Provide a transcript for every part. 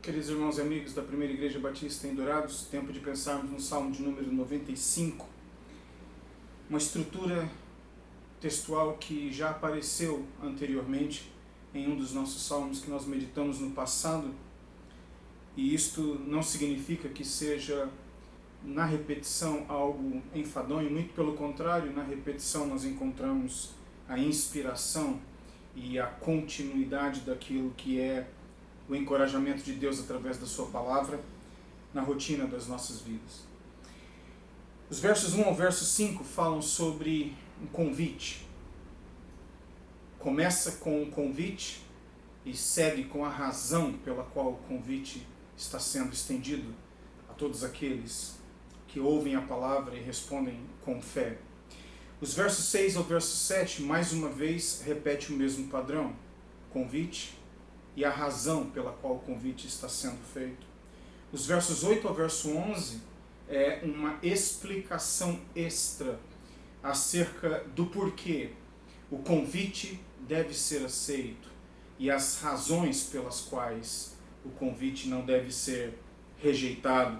Queridos irmãos e amigos da Primeira Igreja Batista em Dourados, tempo de pensarmos no Salmo de número 95, uma estrutura textual que já apareceu anteriormente em um dos nossos salmos que nós meditamos no passado, e isto não significa que seja na repetição algo enfadonho, muito pelo contrário, na repetição nós encontramos a inspiração e a continuidade daquilo que é o encorajamento de Deus através da sua palavra na rotina das nossas vidas. Os versos 1 ao verso 5 falam sobre um convite. Começa com um convite e segue com a razão pela qual o convite está sendo estendido a todos aqueles que ouvem a palavra e respondem com fé. Os versos 6 ao verso 7, mais uma vez, repete o mesmo padrão. Convite e a razão pela qual o convite está sendo feito. Os versos 8 ao verso 11 é uma explicação extra acerca do porquê o convite deve ser aceito e as razões pelas quais o convite não deve ser rejeitado.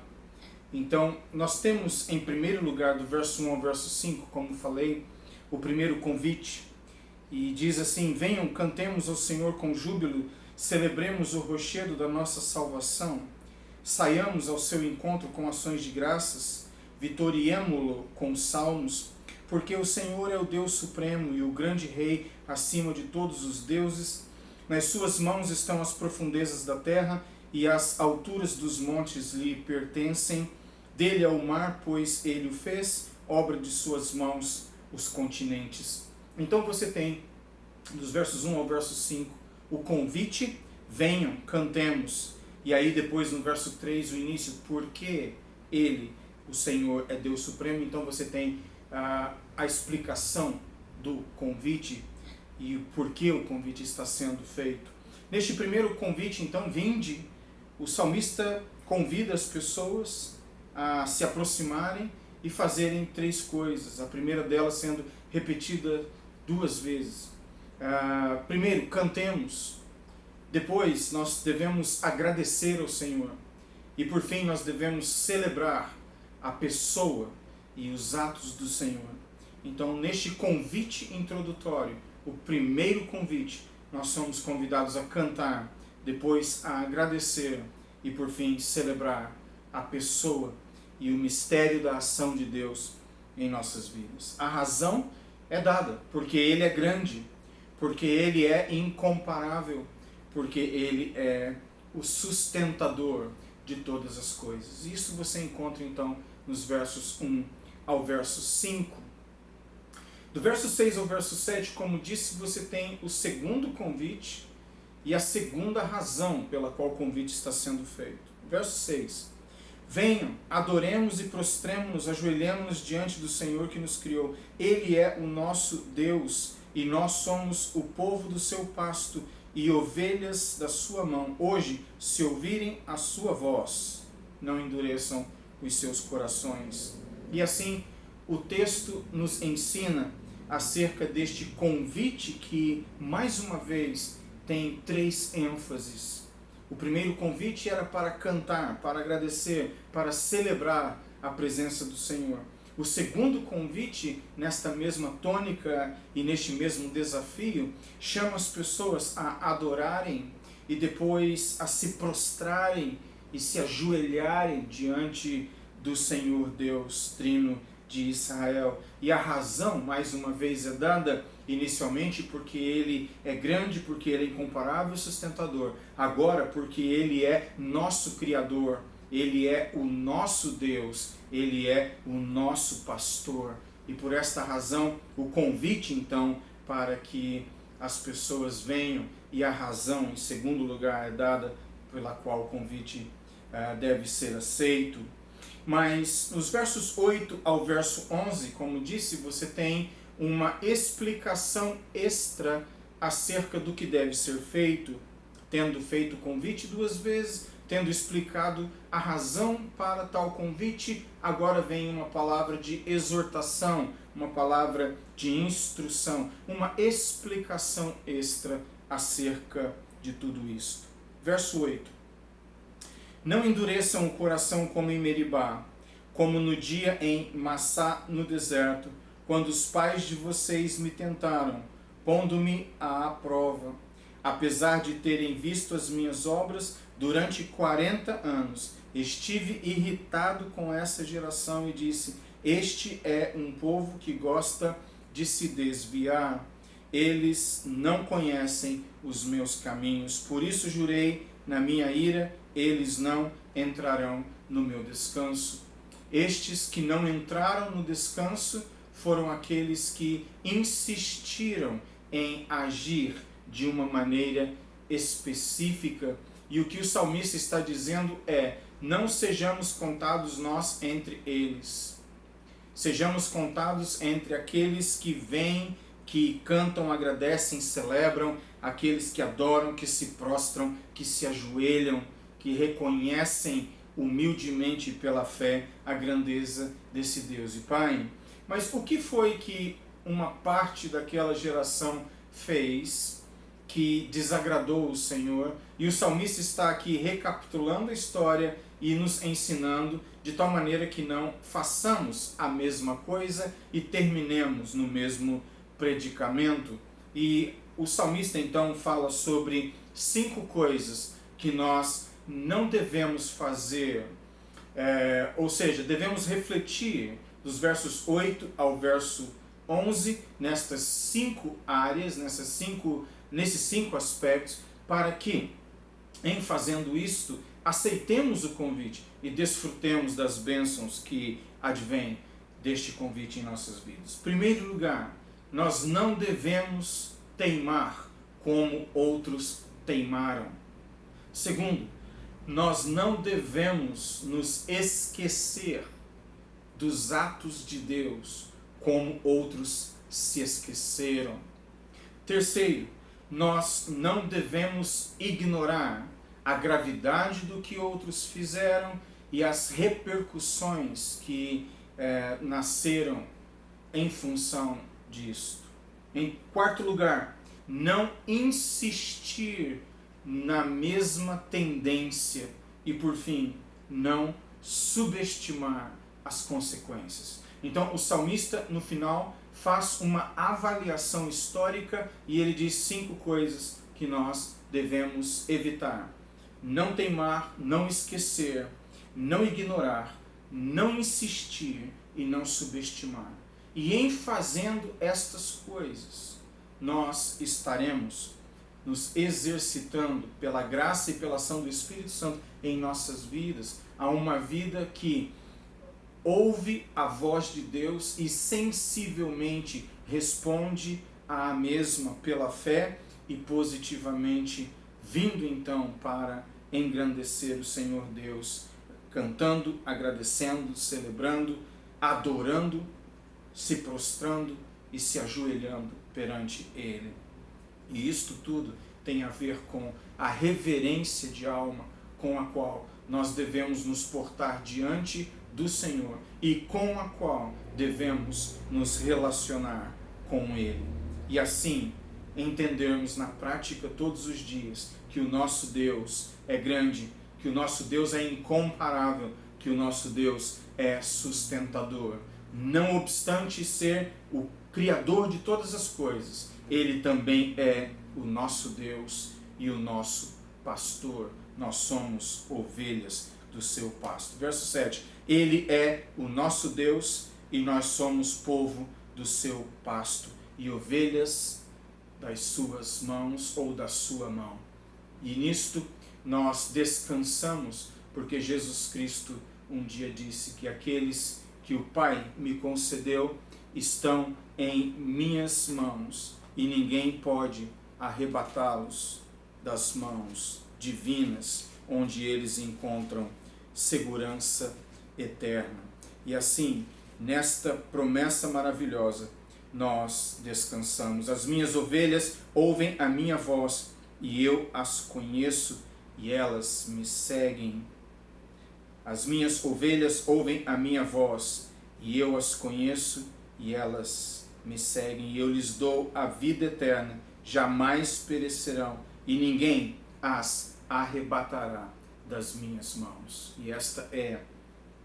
Então, nós temos em primeiro lugar, do verso 1 ao verso 5, como falei, o primeiro convite, e diz assim: venham, cantemos ao Senhor com júbilo, celebremos o rochedo da nossa salvação, saiamos ao seu encontro com ações de graças, vitoriemo-lo com salmos, porque o Senhor é o Deus supremo e o grande Rei acima de todos os deuses. Nas suas mãos estão as profundezas da terra e as alturas dos montes lhe pertencem. Dele é o mar, pois ele o fez, obra de suas mãos os continentes. Então você tem, dos versos 1 ao verso 5, o convite, venham, cantemos. E aí depois no verso 3, o início, porque ele, o Senhor, é Deus Supremo. Então você tem a explicação do convite e o porquê o convite está sendo feito. Neste primeiro convite, então, vinde, o salmista convida as pessoas a se aproximarem e fazerem três coisas. A primeira delas sendo repetida duas vezes. Primeiro, cantemos. Depois, nós devemos agradecer ao Senhor. E por fim, nós devemos celebrar a pessoa e os atos do Senhor. Então, neste convite introdutório, o primeiro convite, nós somos convidados a cantar, depois a agradecer e por fim celebrar a pessoa e o mistério da ação de Deus em nossas vidas. A razão é dada, porque Ele é grande, porque Ele é incomparável, porque Ele é o sustentador de todas as coisas. Isso você encontra então nos versos 1 ao verso 5. Do verso 6 ao verso 7, como disse, você tem o segundo convite e a segunda razão pela qual o convite está sendo feito. Verso 6. Venham, adoremos e prostremo-nos, ajoelhemos-nos diante do Senhor que nos criou. Ele é o nosso Deus e nós somos o povo do seu pasto e ovelhas da sua mão. Hoje, se ouvirem a sua voz, não endureçam os seus corações. E assim, o texto nos ensina acerca deste convite que, mais uma vez, tem três ênfases. O primeiro convite era para cantar, para agradecer, para celebrar a presença do Senhor. O segundo convite, nesta mesma tônica e neste mesmo desafio, chama as pessoas a adorarem e depois a se prostrarem e se ajoelharem diante do Senhor Deus Trino de Israel. E a razão, mais uma vez, é dada inicialmente porque Ele é grande, porque Ele é incomparável e sustentador. Agora, porque Ele é nosso Criador, Ele é o nosso Deus, Ele é o nosso pastor. E por esta razão, o convite, então, para que as pessoas venham, e a razão, em segundo lugar, é dada pela qual o convite deve ser aceito. Mas nos versos 8 ao verso 11, como disse, você tem uma explicação extra acerca do que deve ser feito, tendo feito o convite duas vezes, tendo explicado a razão para tal convite, agora vem uma palavra de exortação, uma palavra de instrução, uma explicação extra acerca de tudo isto. Verso 8. Não endureçam o coração como em Meribá, como no dia em Massá no deserto, quando os pais de vocês me tentaram, pondo-me à prova. Apesar de terem visto as minhas obras durante 40 anos, estive irritado com essa geração e disse: este é um povo que gosta de se desviar. Eles não conhecem os meus caminhos. Por isso jurei na minha ira, eles não entrarão no meu descanso. Estes que não entraram no descanso foram aqueles que insistiram em agir de uma maneira específica. E o que o salmista está dizendo é: não sejamos contados nós entre eles. Sejamos contados entre aqueles que vêm, que cantam, agradecem, celebram, aqueles que adoram, que se prostram, que se ajoelham, que reconhecem humildemente pela fé a grandeza desse Deus e Pai. Mas o que foi que uma parte daquela geração fez que desagradou o Senhor? E o salmista está aqui recapitulando a história e nos ensinando de tal maneira que não façamos a mesma coisa e terminemos no mesmo predicamento. E o salmista então fala sobre 5 coisas que nós não devemos fazer, ou seja, devemos refletir dos versos 8 ao verso 11 nestas 5 áreas, nesses 5 aspectos, para que, em fazendo isto, aceitemos o convite e desfrutemos das bênçãos que advêm deste convite em nossas vidas. Em primeiro lugar, nós não devemos teimar como outros teimaram. Segundo, nós não devemos nos esquecer dos atos de Deus como outros se esqueceram. Terceiro, nós não devemos ignorar a gravidade do que outros fizeram e as repercussões que nasceram em função disto. Em quarto lugar, não insistir na mesma tendência e, por fim, não subestimar as consequências. Então, o salmista, no final, faz uma avaliação histórica e ele diz 5 coisas que nós devemos evitar: não teimar, não esquecer, não ignorar, não insistir e não subestimar. E em fazendo estas coisas, nós estaremos nos exercitando pela graça e pela ação do Espírito Santo em nossas vidas, a uma vida que ouve a voz de Deus e sensivelmente responde à mesma pela fé e positivamente, vindo então para engrandecer o Senhor Deus, cantando, agradecendo, celebrando, adorando, se prostrando e se ajoelhando perante Ele. E isto tudo tem a ver com a reverência de alma com a qual nós devemos nos portar diante do Senhor e com a qual devemos nos relacionar com Ele. E assim entendermos na prática todos os dias que o nosso Deus é grande, que o nosso Deus é incomparável, que o nosso Deus é sustentador. Não obstante ser o Criador de todas as coisas, Ele também é o nosso Deus e o nosso pastor. Nós somos ovelhas do seu pasto. Verso 7. Ele é o nosso Deus e nós somos povo do seu pasto e ovelhas das suas mãos ou da sua mão. E nisto nós descansamos, porque Jesus Cristo um dia disse que aqueles que o Pai me concedeu estão em minhas mãos e ninguém pode arrebatá-los das mãos divinas, onde eles encontram segurança eterna. E assim, nesta promessa maravilhosa, nós descansamos. As minhas ovelhas ouvem a minha voz e eu as conheço e elas me seguem. As minhas ovelhas ouvem a minha voz e eu as conheço e elas me seguem. E eu lhes dou a vida eterna, jamais perecerão e ninguém as arrebatará das minhas mãos. E esta é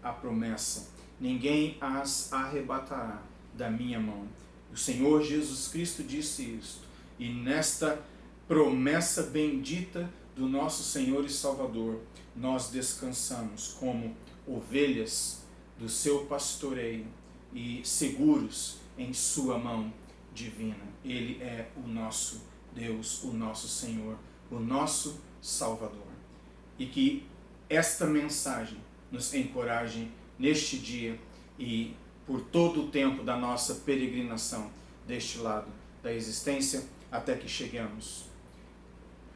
a promessa: ninguém as arrebatará da minha mão. O Senhor Jesus Cristo disse isto, e nesta promessa bendita do nosso Senhor e Salvador, nós descansamos como ovelhas do seu pastoreio e seguros em sua mão divina. Ele é o nosso Deus, o nosso Senhor, o nosso Salvador. E que esta mensagem nos encoraje neste dia e por todo o tempo da nossa peregrinação deste lado da existência, até que cheguemos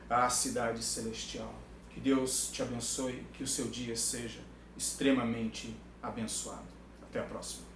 à cidade celestial. Que Deus te abençoe, que o seu dia seja extremamente abençoado. Até a próxima.